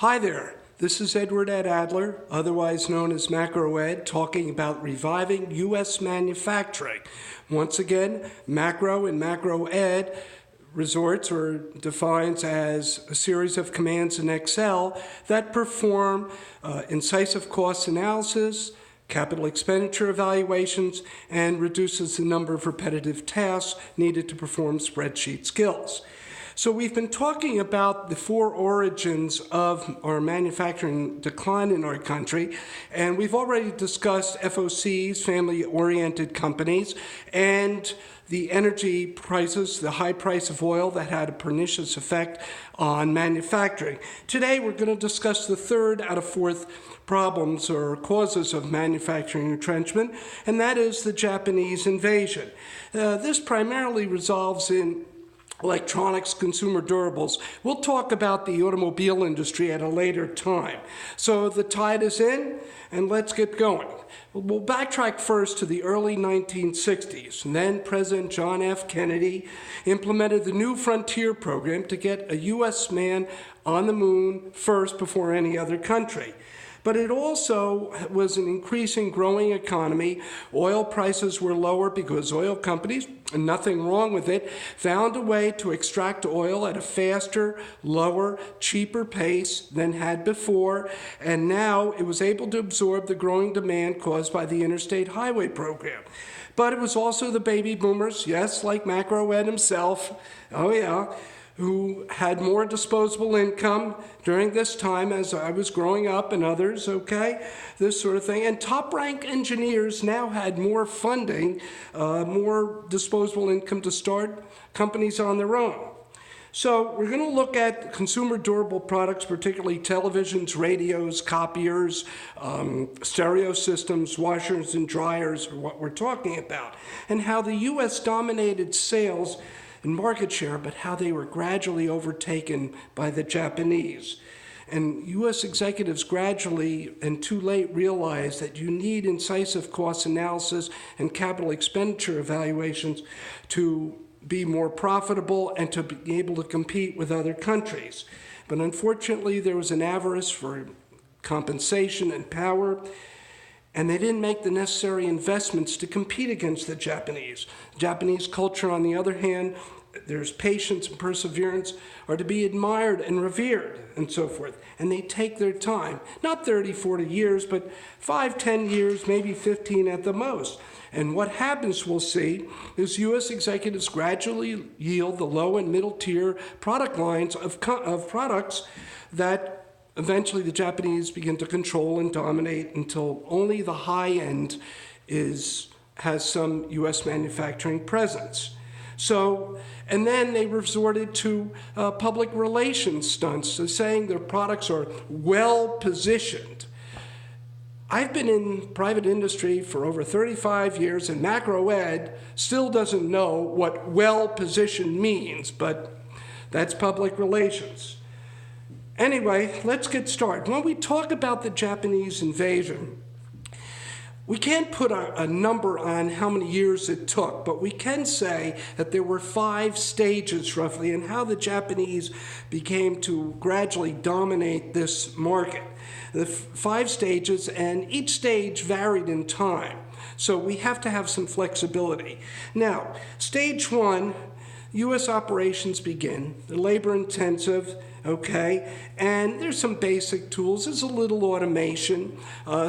Hi there, this is Edward Ed Adler, otherwise known as Macro Ed, talking about reviving US manufacturing. Once again, macro and macro ed resorts or defines as a series of commands in Excel that perform incisive cost analysis, capital expenditure evaluations, and reduces the number of repetitive tasks needed to perform spreadsheet skills. So we've been talking about the four origins of our manufacturing decline in our country, and we've already discussed FOCs, family-oriented companies, and the energy prices, the high price of oil that had a pernicious effect on manufacturing. Today we're going to discuss the third out of fourth problems or causes of manufacturing retrenchment, and that is the Japanese invasion. This primarily resolves in electronics, consumer durables. We'll talk about the automobile industry at a later time. So the tide is in, and let's get going. We'll backtrack first to the early 1960s, and then President John F. Kennedy implemented the New Frontier program to get a U.S. man on the moon first before any other country. But it also was an increasing, growing economy. Oil prices were lower because oil companies, and nothing wrong with it, found a way to extract oil at a faster, lower, cheaper pace than had before, and now it was able to absorb the growing demand caused by the Interstate Highway Program. But it was also the baby boomers, yes, like Macro Ed himself, oh yeah, who had more disposable income during this time as I was growing up and others, okay, this sort of thing. And top-rank engineers now had more funding, more disposable income to start companies on their own. So we're going to look at consumer durable products, particularly televisions, radios, copiers, stereo systems, washers and dryers are what we're talking about, and how the U.S. dominated sales and market share, but how they were gradually overtaken by the Japanese. And U.S. executives gradually and too late realized that you need incisive cost analysis and capital expenditure evaluations to be more profitable and to be able to compete with other countries. But unfortunately, there was an avarice for compensation and power, and they didn't make the necessary investments to compete against the Japanese. Japanese culture, on the other hand, there's patience and perseverance, are to be admired and revered and so forth. And they take their time, not 30, 40 years, but 5, 10 years, maybe 15 at the most. And what happens, we'll see, is U.S. executives gradually yield the low and middle tier product lines of products that eventually the Japanese begin to control and dominate until only the high end has some U.S. manufacturing presence. So, and then they resorted to public relations stunts, so saying their products are well positioned. I've been in private industry for over 35 years, and Macro Ed still doesn't know what well positioned means, but that's public relations. Anyway, let's get started. When we talk about the Japanese invasion, we can't put a number on how many years it took, but we can say that there were 5 stages roughly in how the Japanese became to gradually dominate this market. The 5 stages, and each stage varied in time. So we have to have some flexibility. Now, stage 1, U.S. operations begin. They're labor intensive, okay, and there's some basic tools. There's a little automation,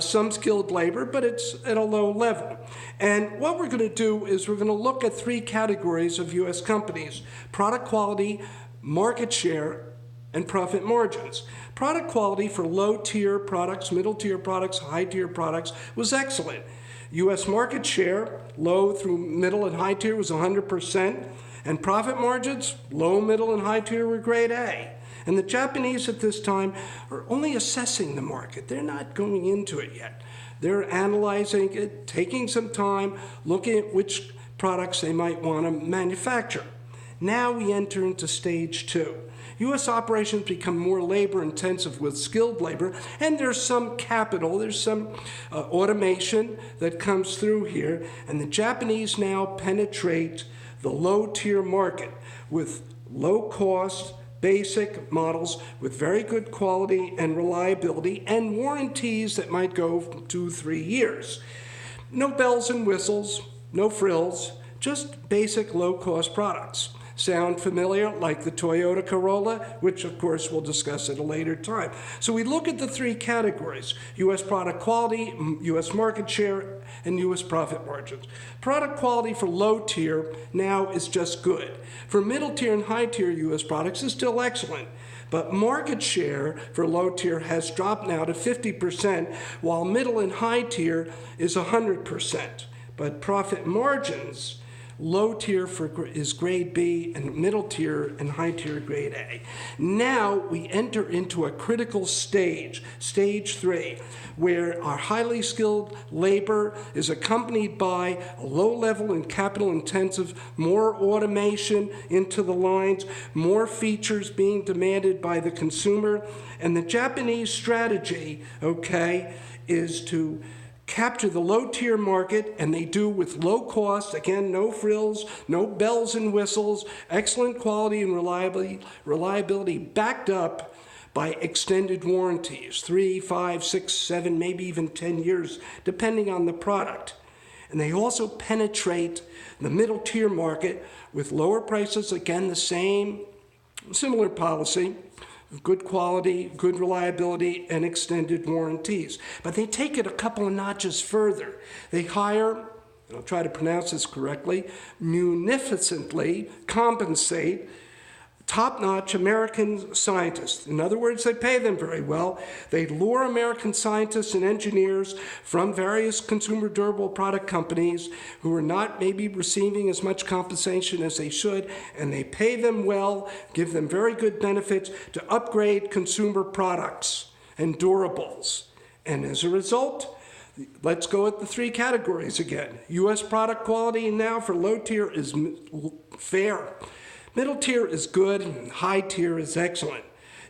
some skilled labor, but it's at a low level. And what we're going to do is we're going to look at 3 categories of U.S. companies: product quality, market share, and profit margins. Product quality for low-tier products, middle-tier products, high-tier products was excellent. U.S. market share, low through middle and high tier, was 100%, and profit margins, low, middle, and high tier were grade A. And the Japanese at this time are only assessing the market. They're not going into it yet. They're analyzing it, taking some time, looking at which products they might want to manufacture. Now we enter into stage 2. U.S. operations become more labor intensive with skilled labor, and there's some capital, there's some automation that comes through here, and the Japanese now penetrate the low-tier market with low cost, basic models with very good quality and reliability and warranties that might go 2-3 years. No bells and whistles, no frills, just basic low-cost products. Sound familiar? Like the Toyota Corolla, which of course we'll discuss at a later time. So we look at the three categories: U.S. product quality, U.S. market share, and U.S. profit margins. Product quality for low tier now is just good. For middle tier and high tier U.S. products is still excellent. But market share for low tier has dropped now to 50%, while middle and high tier is 100%. But profit margins, low tier is grade B, and middle tier and high tier grade A. Now we enter into a critical stage, stage 3, where our highly skilled labor is accompanied by a low level and capital intensive, more automation into the lines, more features being demanded by the consumer. And the Japanese strategy, is to capture the low-tier market, and they do with low cost, again, no frills, no bells and whistles, excellent quality and reliability backed up by extended warranties, 3, 5, 6, 7, maybe even 10 years, depending on the product. And they also penetrate the middle-tier market with lower prices, again, the same, similar policy, good quality, good reliability, and extended warranties. But they take it a couple of notches further. They hire, and I'll try to pronounce this correctly, munificently compensate top-notch American scientists. In other words, they pay them very well. They lure American scientists and engineers from various consumer durable product companies who are not maybe receiving as much compensation as they should, and they pay them well, give them very good benefits to upgrade consumer products and durables. And as a result, let's go at the three categories again. U.S. product quality now for low tier is fair. Middle tier is good, and high tier is excellent.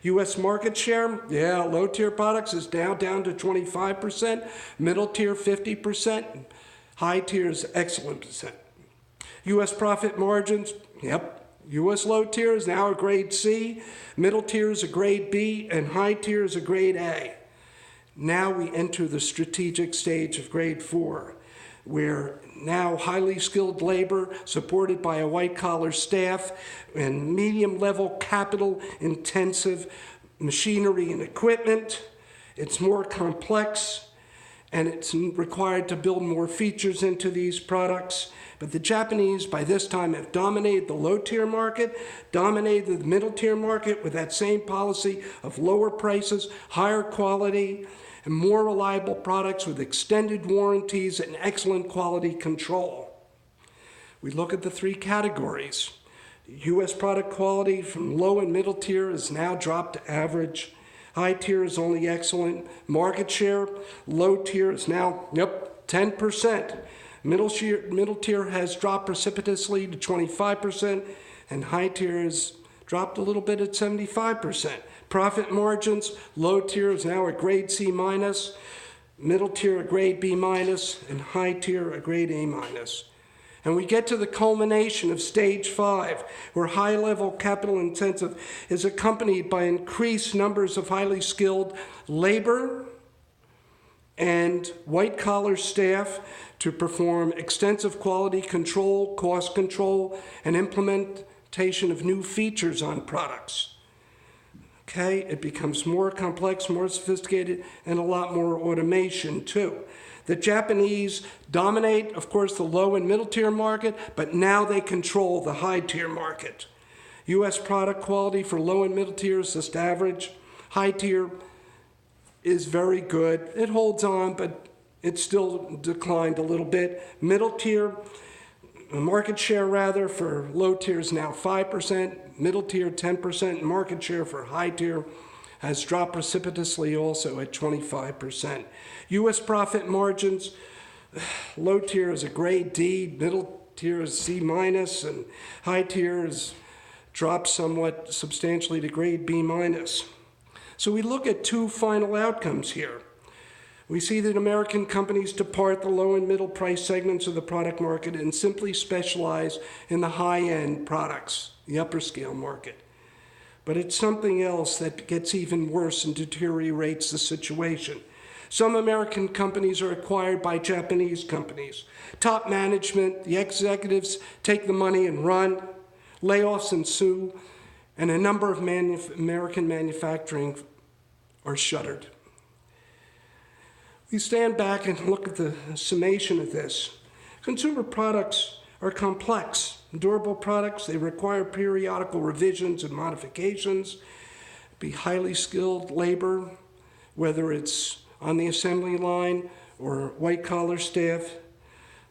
U.S. market share, low tier products is down to 25%, middle tier 50%, high tier is excellent percent. U.S. profit margins, U.S. low tier is now a grade C, middle tier is a grade B, and high tier is a grade A. Now we enter the strategic stage of grade 4, where now highly skilled labor supported by a white-collar staff and medium-level capital-intensive machinery and equipment. It's more complex, and it's required to build more features into these products. But the Japanese, by this time, have dominated the low-tier market, dominated the middle-tier market with that same policy of lower prices, higher quality, and more reliable products with extended warranties and excellent quality control. We look at the three categories. U.S. product quality from low and middle tier is now dropped to average. High tier is only excellent. Market share, low tier is now, 10%. Middle tier has dropped precipitously to 25%, and high tier has dropped a little bit at 75%. Profit margins, low tier is now a grade C minus, middle tier a grade B minus, and high tier a grade A minus. And we get to the culmination of stage 5, where high-level capital intensive is accompanied by increased numbers of highly skilled labor and white-collar staff to perform extensive quality control, cost control, and implementation of new features on products. It becomes more complex, more sophisticated, and a lot more automation too. The Japanese dominate, of course, the low and middle tier market, but now they control the high tier market. U.S. product quality for low and middle tier is just average. High tier is very good. It holds on, but it's still declined a little bit. Middle tier, market share rather, for low tier is now 5%, middle tier 10%, market share for high tier has dropped precipitously also at 25%. U.S. profit margins, low tier is a grade D, middle tier is C minus, and high tier is dropped somewhat substantially to grade B minus. So we look at two final outcomes here. We see that American companies depart the low and middle price segments of the product market and simply specialize in the high-end products, the upper scale market. but it's something else that gets even worse and deteriorates the situation. Some American companies are acquired by Japanese companies. Top management, the executives take the money and run. Layoffs ensue, and a number of American manufacturing are shuttered. We stand back and look at the summation of this. Consumer products are complex, durable products. They require periodical revisions and modifications, be highly skilled labor, whether it's on the assembly line or white-collar staff.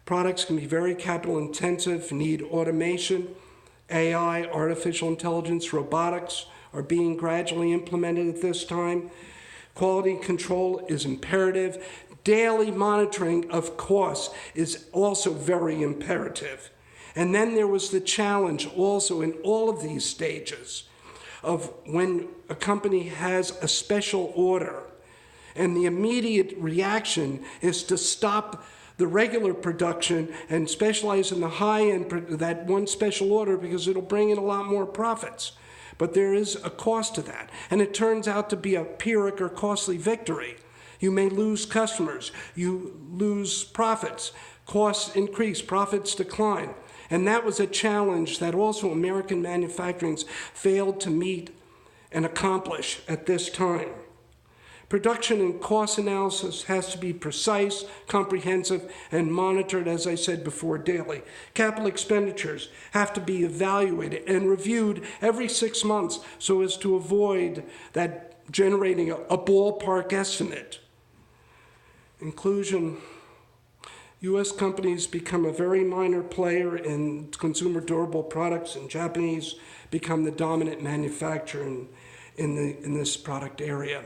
Products can be very capital intensive, need automation. AI, artificial intelligence, robotics are being gradually implemented at this time. Quality control is imperative. Daily monitoring of costs is also very imperative. And then there was the challenge also in all of these stages of when a company has a special order and the immediate reaction is to stop the regular production and specialize in the high-end, that one special order, because it'll bring in a lot more profits. But there is a cost to that. And it turns out to be a Pyrrhic or costly victory. You may lose customers. You lose profits. Costs increase. Profits decline. And that was a challenge that also American manufacturing failed to meet and accomplish at this time. Production and cost analysis has to be precise, comprehensive, and monitored, as I said before, daily. Capital expenditures have to be evaluated and reviewed every 6 months so as to avoid that generating a ballpark estimate. Inclusion. U.S. companies become a very minor player in consumer durable products, and Japanese become the dominant manufacturer in this product area.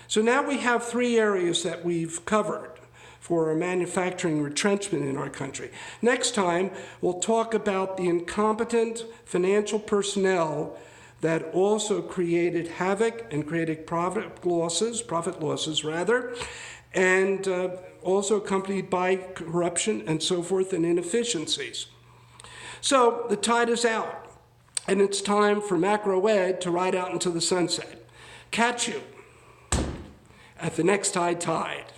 So now we have 3 areas that we've covered for our manufacturing retrenchment in our country. Next time, we'll talk about the incompetent financial personnel that also created havoc and created profit losses, and also accompanied by corruption and so forth and inefficiencies. So the tide is out, and it's time for macro ed to ride out into the sunset. Catch you at the next high tide.